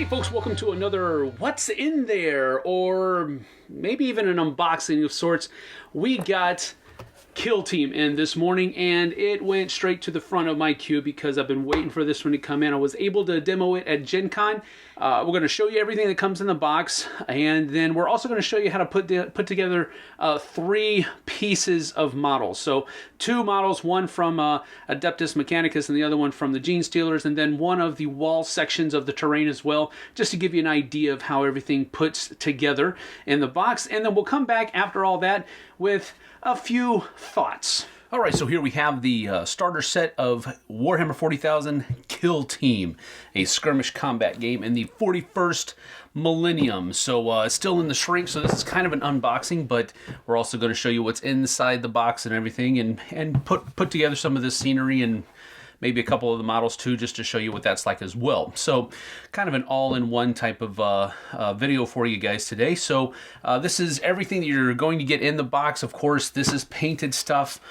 Hey folks, welcome to another What's in There, or maybe even an unboxing of sorts. We got Kill Team in this morning, and it went straight to the front of my queue because I've been waiting for this one to come in. I was able to demo it at Gen Con. We're going to show you everything that comes in the box, and then we're also going to show you how to put together 3 pieces of models. So 2 models, one from Adeptus Mechanicus and the other one from the Gene Stealers, and then one of the wall sections of the terrain as well, just to give you an idea of how everything puts together in the box. And then we'll come back after all that with a few thoughts. All right, so here we have the starter set of Warhammer 40,000 Kill Team, a skirmish combat game in the 41st millennium. So still in the shrink, so this is kind of an unboxing, but we're also going to show you what's inside the box and everything, and put together some of this scenery and maybe a couple of the models too, just to show you what that's like as well. So kind of an all-in-one type of video for you guys today. So this is everything that you're going to get in the box. Of course, this is painted stuff.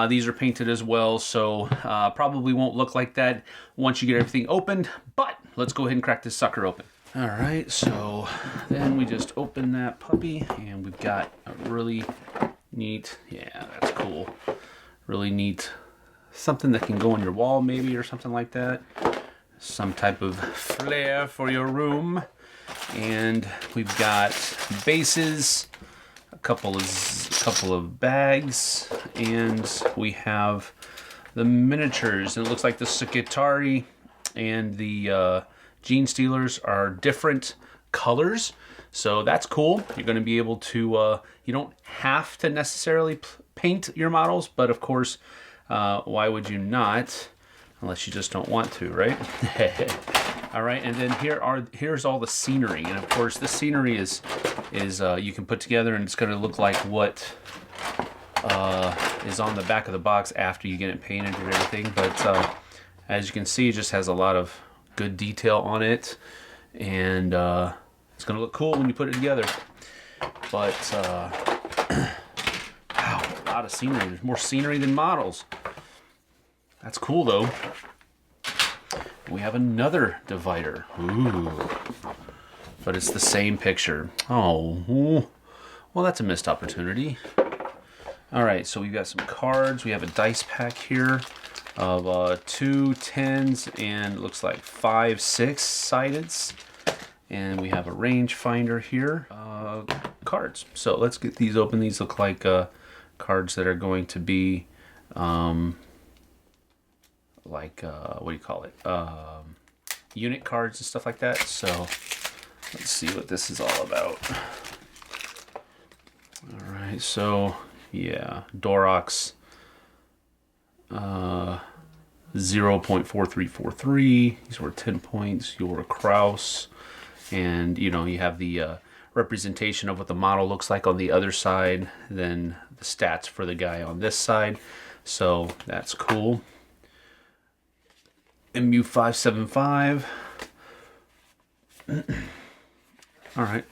These are painted as well, so probably won't look like that once you get everything opened, but let's go ahead and crack this sucker open. All right, so then we just open that puppy, and we've got a really neat, yeah, that's cool, really neat, something that can go on your wall maybe, or something like that. Some type of flair for your room. And we've got bases, a couple of bags, and we have the miniatures. And it looks like the Skitari and the Gene Stealers are different colors, so that's cool. You're going to be able to, you don't have to necessarily paint your models, but of course, why would you not, unless you just don't want to, right? All right, and then here's all the scenery, and of course this scenery is you can put together, and it's going to look like what is on the back of the box after you get it painted and everything. But as you can see, it just has a lot of good detail on it, and it's going to look cool when you put it together. But wow, a lot of scenery. There's more scenery than models. That's cool, though. We have another divider. Ooh. But it's the same picture. Oh, well, that's a missed opportunity. All right, so we've got some cards. We have a dice pack here of 2 10s and it looks like 5 6-sideds. And we have a range finder here. Cards. So let's get these open. These look like cards that are going to be what do you call it? Unit cards and stuff like that. So let's see what this is all about. All right, so yeah, Dorox 0.4343. These were 10 points. Your Kraus, and you have the representation of what the model looks like on the other side, then the stats for the guy on this side. So that's cool. MU575. All right.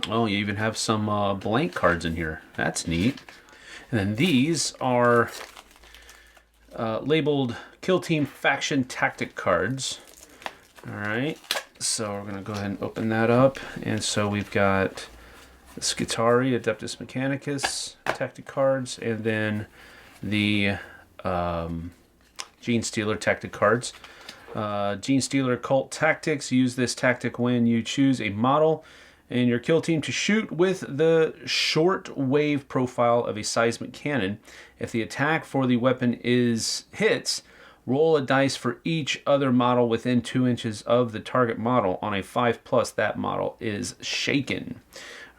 Oh, you even have some blank cards in here. That's neat. And then these are labeled Kill Team Faction Tactic cards. All right. So we're going to go ahead and open that up. And so we've got the Skitari, Adeptus Mechanicus tactic cards, and then the Gene Stealer tactic cards. Gene Stealer Cult Tactics. Use this tactic when you choose a model in your kill team to shoot with the short wave profile of a Seismic Cannon. If the attack for the weapon hits, roll a dice for each other model within 2 inches of the target model. On a 5+, that model is shaken.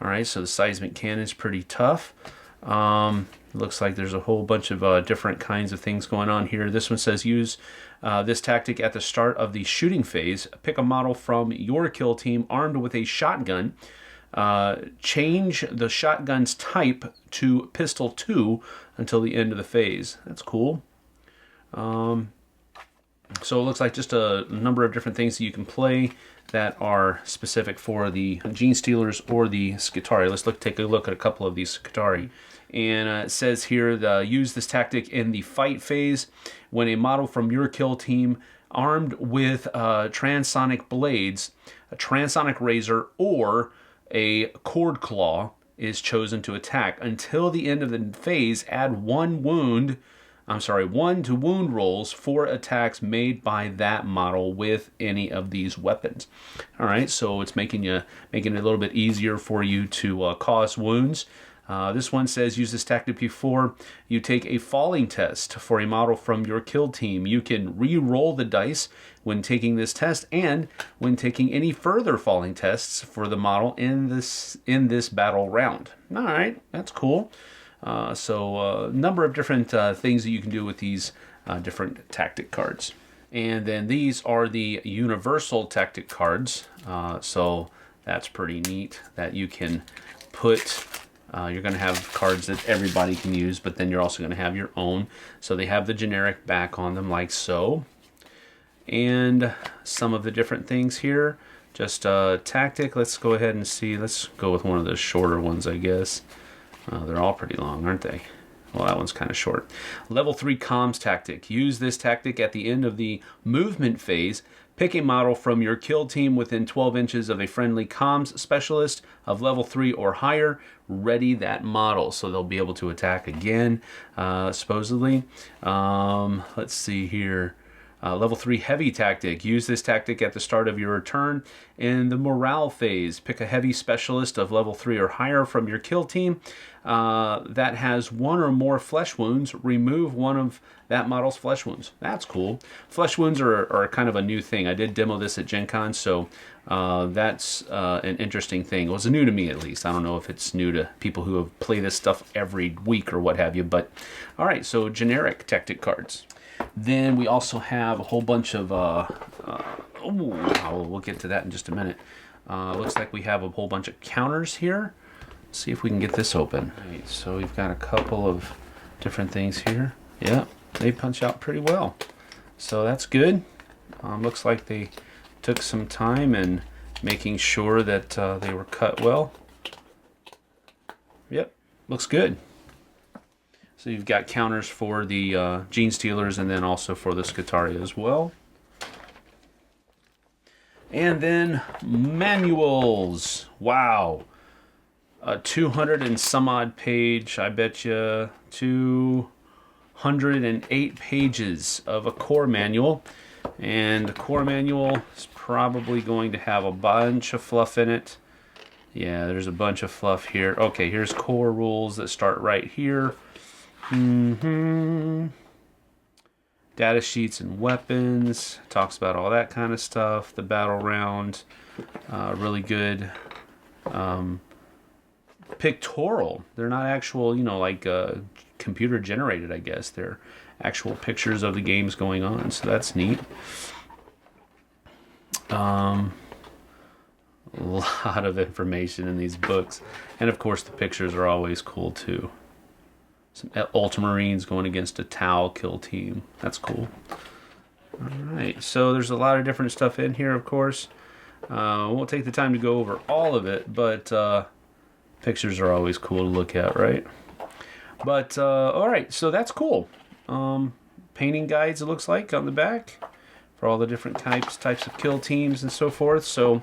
All right, so the Seismic Cannon is pretty tough. Looks like there's a whole bunch of different kinds of things going on here. This one says use this tactic at the start of the shooting phase. Pick a model from your kill team armed with a shotgun. Change the shotgun's type to pistol 2 until the end of the phase. That's cool. So it looks like just a number of different things that you can play that are specific for the Gene Stealers or the Skitari. Let's take a look at a couple of these Skitari. And it says here, use this tactic in the fight phase. When a model from your kill team armed with transonic blades, a transonic razor, or a cord claw is chosen to attack. Until the end of the phase, add one to wound rolls for attacks made by that model with any of these weapons. All right, so it's making it a little bit easier for you to cause wounds. This one says use this tactic before you take a falling test for a model from your kill team. You can re-roll the dice when taking this test and when taking any further falling tests for the model in this battle round. All right, that's cool. So a number of different things that you can do with these different tactic cards. And then these are the universal tactic cards. So that's pretty neat that you can put... you're going to have cards that everybody can use, but then you're also going to have your own. So they have the generic back on them like so. And some of the different things here. Just tactic. Let's go ahead and see. Let's go with one of the shorter ones, I guess. They're all pretty long, aren't they? Well, that one's kind of short. Level 3 comms tactic. Use this tactic at the end of the movement phase. Pick a model from your kill team within 12 inches of a friendly comms specialist of level 3 or higher. Ready that model, so they'll be able to attack again, supposedly. Let's see here. Level 3 heavy tactic. Use this tactic at the start of your turn. In the morale phase, pick a heavy specialist of level 3 or higher from your kill team that has one or more flesh wounds. Remove one of that model's flesh wounds. That's cool. Flesh wounds are kind of a new thing. I did demo this at Gen Con, so that's an interesting thing. It was new to me, at least. I don't know if it's new to people who have played this stuff every week or what have you, but all right, so generic tactic cards. Then we also have a whole bunch of, we'll get to that in just a minute. Looks like we have a whole bunch of counters here. Let's see if we can get this open. Right, so we've got a couple of different things here. Yeah, they punch out pretty well. So that's good. Looks like they took some time in making sure that they were cut well. Yep, looks good. So you've got counters for the Gene Stealers and then also for the Scutaria as well. And then manuals. Wow. 200 and some odd page, I bet you 208 pages of a core manual. And the core manual is probably going to have a bunch of fluff in it. Yeah, there's a bunch of fluff here. Okay, here's core rules that start right here. Data sheets and weapons. Talks about all that kind of stuff. The battle round. Really good. Pictorial. They're not actual, like computer generated, I guess. They're actual pictures of the games going on. So that's neat. A lot of information in these books. And of course the pictures are always cool too. Some Ultramarines going against a Tau kill team. That's cool. Alright, so there's a lot of different stuff in here, of course. Won't take the time to go over all of it, but pictures are always cool to look at, right? But, alright, so that's cool. Painting guides, it looks like, on the back for all the different types of kill teams and so forth. So,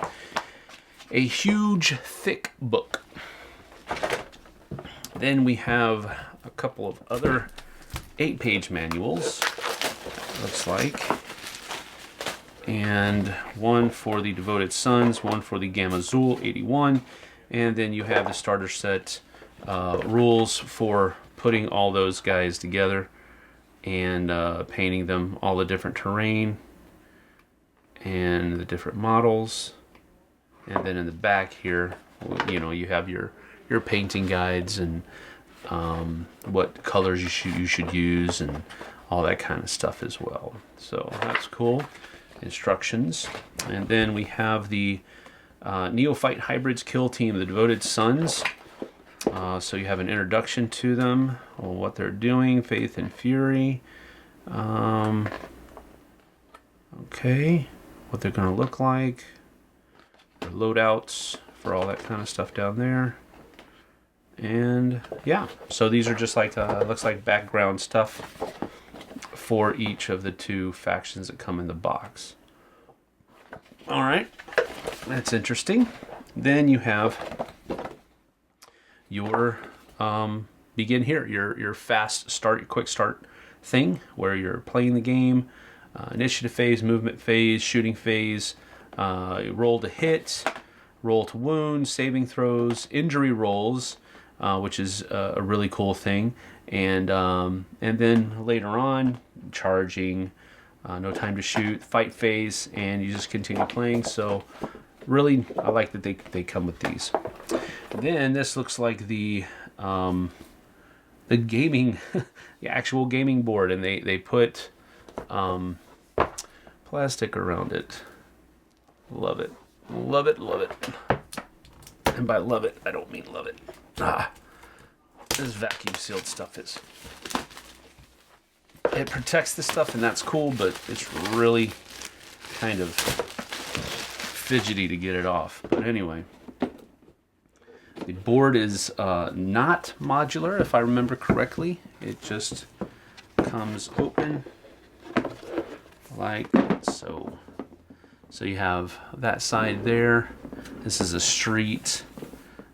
a huge, thick book. Then we have a couple of other 8-page manuals, looks like. And one for the Devoted Sons, one for the Gamma Zool 81. And then you have the starter set rules for putting all those guys together and painting them, all the different terrain and the different models. And then in the back here, you have your painting guides and what colors you should use and all that kind of stuff as well. So that's cool. Instructions. And then we have the Neophyte Hybrids Kill Team, the Devoted Sons. So you have an introduction to them, what they're doing, Faith and Fury. Okay, what they're going to look like. Their loadouts for all that kind of stuff down there. And yeah, so these are just like looks like background stuff for each of the 2 factions that come in the box. All right, that's interesting. Then you have your begin here, your fast start, your quick start thing, where you're playing the game, initiative phase, movement phase, shooting phase, roll to hit, roll to wound, saving throws, injury rolls, which is a really cool thing, and then later on, charging, no time to shoot, fight phase, and you just continue playing. So really, I like that they come with these. Then this looks like the gaming, the actual gaming board, and they put plastic around it. Love it, love it, love it. And by love it, I don't mean love it. This vacuum sealed stuff is. It protects the stuff, and that's cool, but it's really kind of fidgety to get it off. But anyway, the board is not modular, if I remember correctly. It just comes open like so. So you have that side there. This is a street,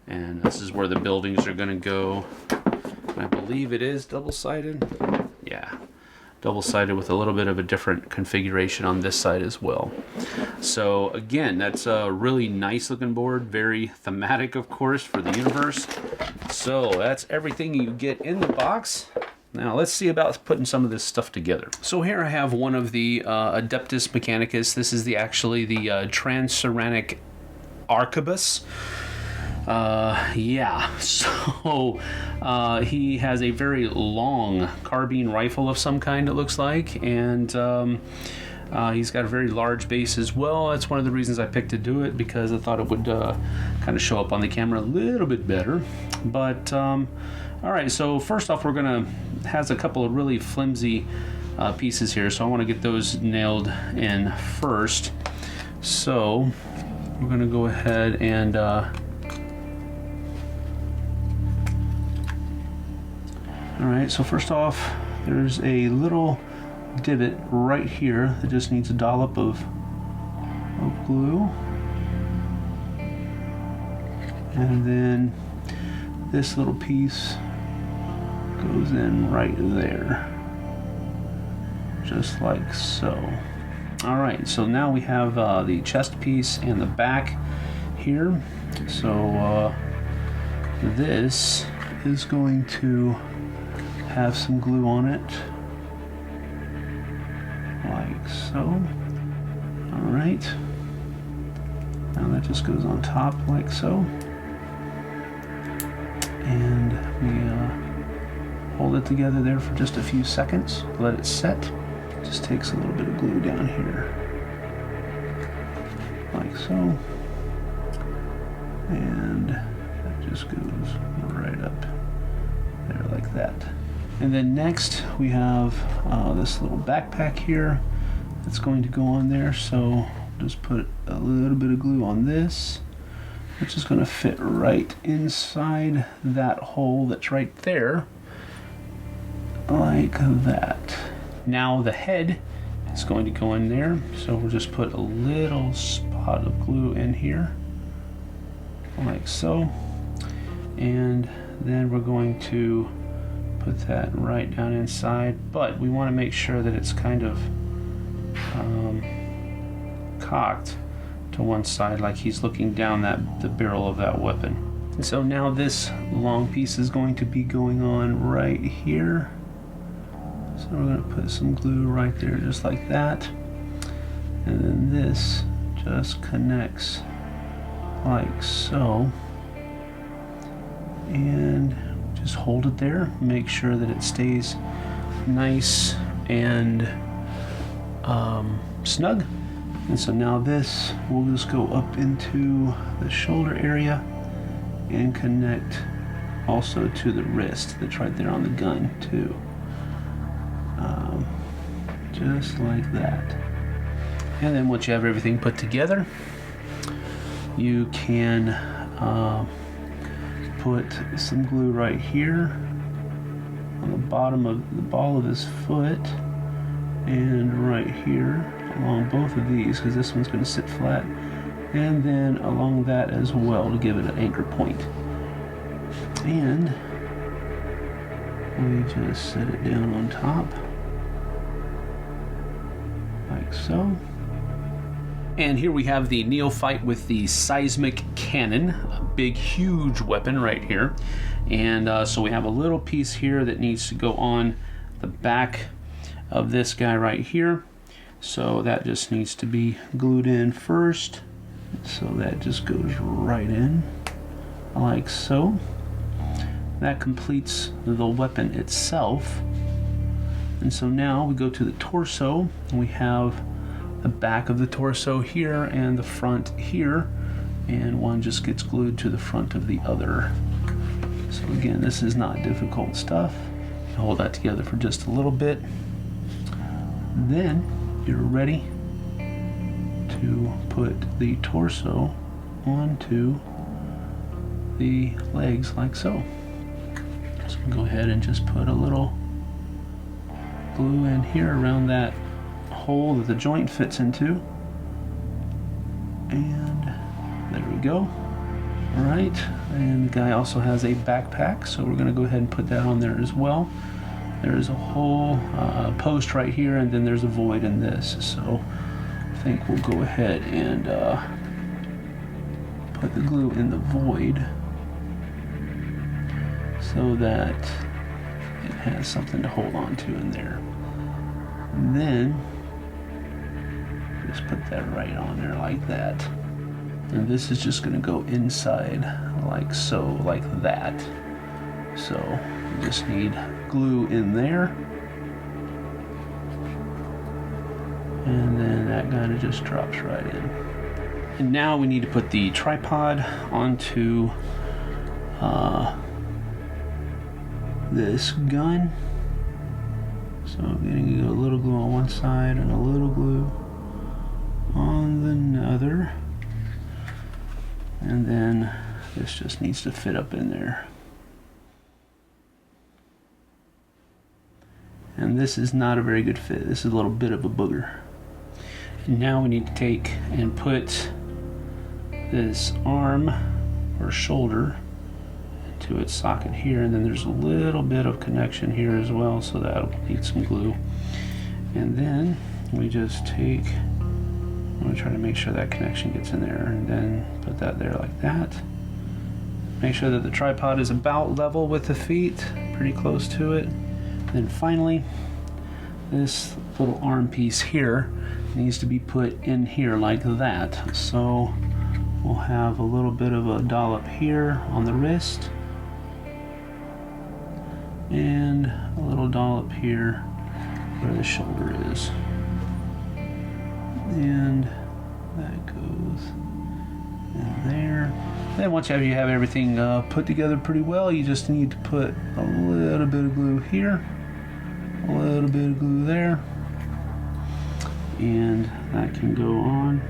and this is where the buildings are going to go. I believe it is double-sided. Yeah, double-sided with a little bit of a different configuration on this side as well. So again, that's a really nice looking board, very thematic, of course, for the universe. So that's everything you get in the box. Now let's see about putting some of this stuff together. So here I have one of the Adeptus Mechanicus. This is actually the Transuranic Arquebus. Yeah, so he has a very long carbine rifle of some kind, it looks like, and he's got a very large base as well. That's one of the reasons I picked to do it, because I thought it would kind of show up on the camera a little bit better. But all right, so first off, has a couple of really flimsy pieces here, so I want to get those nailed in first. So we're gonna go ahead and all right, so first off, there's a little divot right here that just needs a dollop of glue. And then this little piece goes in right there, just like so. All right, so now we have the chest piece and the back here. So this is going to have some glue on it, like so. All right, now that just goes on top like so, and we hold it together there for just a few seconds, let it set. Just takes a little bit of glue down here, like so, and that just goes right up there like that. And then next we have this little backpack here that's going to go on there. So just put a little bit of glue on this, which is going to fit right inside that hole that's right there, like that. Now the head is going to go in there, so we'll just put a little spot of glue in here, like so, and then we're going to put that right down inside, but we want to make sure that it's kind of cocked to one side, like he's looking down the barrel of that weapon. And so now this long piece is going to be going on right here. So we're going to put some glue right there, just like that, and then this just connects like so, and just hold it there, make sure that it stays nice and snug. And so now this will just go up into the shoulder area and connect also to the wrist that's right there on the gun too, just like that. And then once you have everything put together, you can put some glue right here on the bottom of the ball of his foot, and right here along both of these, because this one's going to sit flat, and then along that as well to give it an anchor point. And we just set it down on top like so. And here we have the neophyte with the Seismic Cannon, a big huge weapon right here. And so we have a little piece here that needs to go on the back of this guy right here. So that just needs to be glued in first. So that just goes right in like so. That completes the weapon itself. And so now we go to the torso, and we have the back of the torso here and the front here, and one just gets glued to the front of the other. So again, this is not difficult stuff. Hold that together for just a little bit. Then you're ready to put the torso onto the legs like so. So go ahead and just put a little glue in here around that hole that the joint fits into, and there we go. All right, and the guy also has a backpack, so we're going to go ahead and put that on there as well. There's a whole post right here, and then there's a void in this, so I think we'll go ahead and put the glue in the void so that it has something to hold on to in there. And then just put that right on there like that. And this is just going to go inside like so, like that. So you just need glue in there. And then that kind of just drops right in. And now we need to put the tripod onto this gun. So I'm going to go a little glue on one side and a little glue on the other. And then this just needs to fit up in there. And this is not a very good fit. This is a little bit of a booger. And now we need to take and put this arm or shoulder into its socket here, and then there's a little bit of connection here as well, so that'll need some glue. And then we just take, I'm going to try to make sure that connection gets in there, and then put that there like that. Make sure that the tripod is about level with the feet, pretty close to it. Then finally, this little arm piece here needs to be put in here like that. So we'll have a little bit of a dollop here on the wrist, and a little dollop here where the shoulder is. And that goes in there. Then once you have everything put together pretty well, you just need to put a little bit of glue here, a little bit of glue there, and that can go on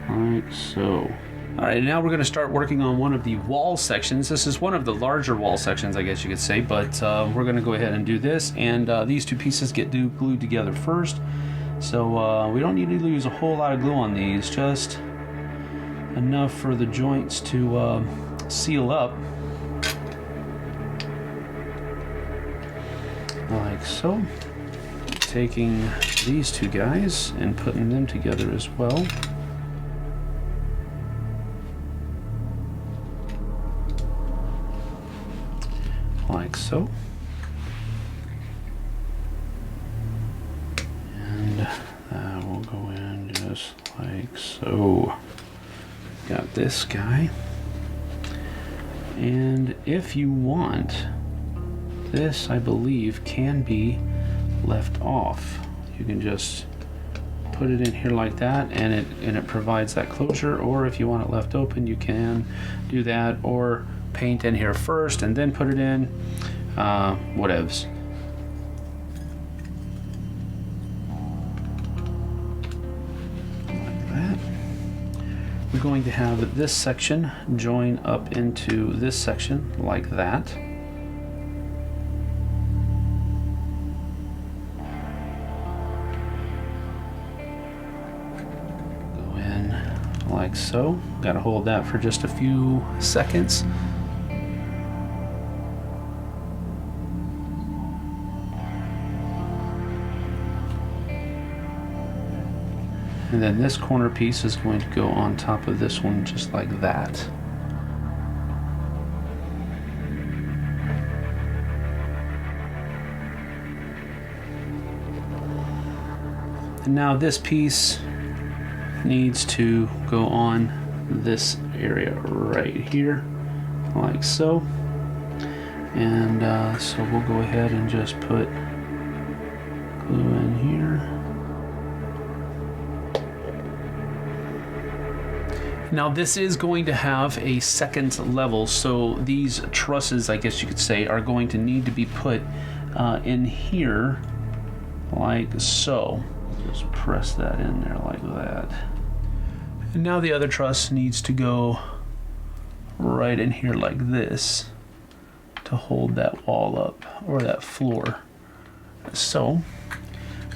like so. Alright, now we're going to start working on one of the wall sections. This is one of the larger wall sections, I guess you could say, but we're going to go ahead and do this, and these two pieces get glued together first. So we don't need to use a whole lot of glue on these, just enough for the joints to seal up like so. Taking these two guys and putting them together as well. Like so. And that will go in just like so. Got this guy. And if you want, this I believe can be left off. You can just put it in here like that, and it provides that closure. Or if you want it left open, you can do that, or paint in here first and then put it in. Whatevs. Like that. We're going to have this section join up into this section like that. like so. Got to hold that for just a few seconds. And then this corner piece is going to go on top of this one just like that. And now this piece needs to go on this area right here, like so. And so we'll go ahead and just put glue in here. Now this is going to have a second level, so these trusses, I guess you could say, are going to need to be put in here like so. Just press that in there like that. And now the other truss needs to go right in here like this to hold that wall up, or that floor. So,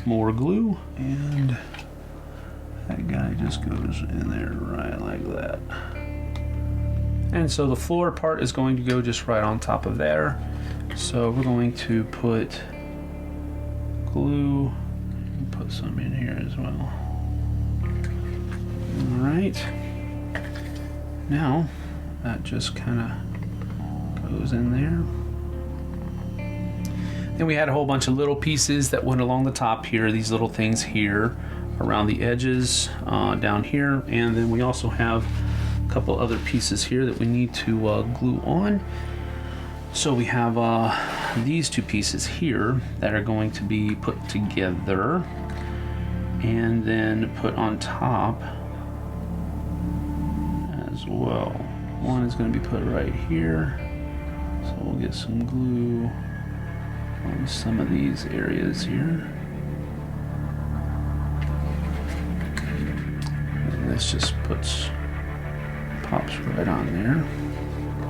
more glue, and that guy just goes in there right like that. And so the floor part is going to go just right on top of there. So we're going to put glue, and put some in here as well. All right. Now that just kind of goes in there. Then we had a whole bunch of little pieces that went along the top here, these little things here, around the edges, down here, and then we also have a couple other pieces here that we need to glue on. So we have these two pieces here that are going to be put together and then put on top as well. One is going to be put right here, so we'll get some glue on some of these areas here. This just pops right on there,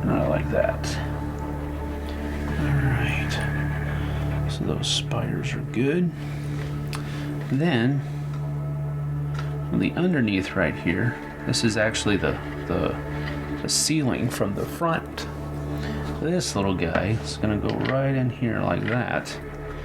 right like that. All right, so those spiders are good. Then on the underneath right here, this is actually the ceiling from the front. This little guy is going to go right in here like that.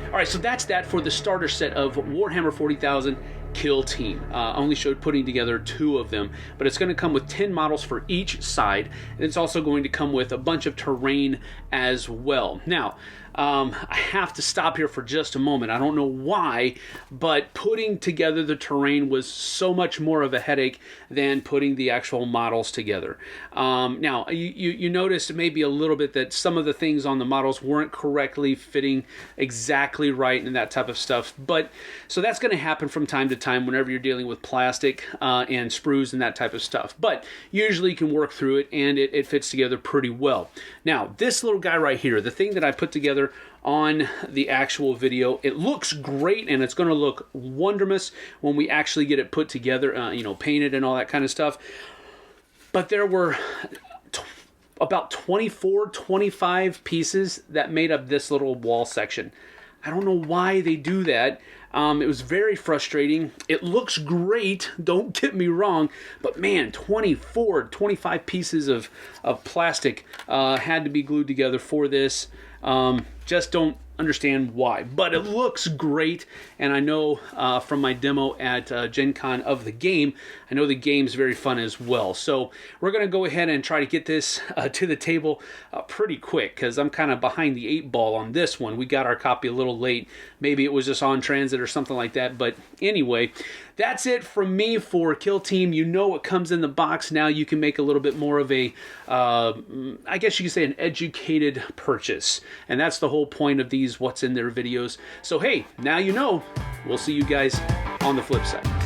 All right, so that's that for the starter set of Warhammer 40,000 Kill Team. Only showed putting together 2 of them, but it's going to come with 10 models for each side, and it's also going to come with a bunch of terrain as well. Now, I have to stop here for just a moment. I don't know why, but putting together the terrain was so much more of a headache than putting the actual models together. Now, you noticed maybe a little bit that some of the things on the models weren't correctly fitting exactly right and that type of stuff. But so that's going to happen from time to time whenever you're dealing with plastic and sprues and that type of stuff. But usually you can work through it, and it fits together pretty well. Now, this little guy right here, the thing that I put together on the actual video, it looks great, and it's going to look wonderful when we actually get it put together, you know, painted and all that kind of stuff. But there were about 25 pieces that made up this little wall section. I don't know why they do that. It was very frustrating. It looks great, don't get me wrong, but man, 25 pieces of plastic had to be glued together for this. Just don't understand why, but it looks great, and I know from my demo at Gen Con of the game, I know the game's very fun as well. So we're going to go ahead and try to get this to the table pretty quick, because I'm kind of behind the 8 ball on this one. We got our copy a little late. Maybe it was just on transit or something like that, but anyway, that's it from me for Kill Team. You know what comes in the box. Now you can make a little bit more of a, I guess you could say, an educated purchase, and that's the whole point of these What's in There videos. So hey, now you know. We'll see you guys on the flip side.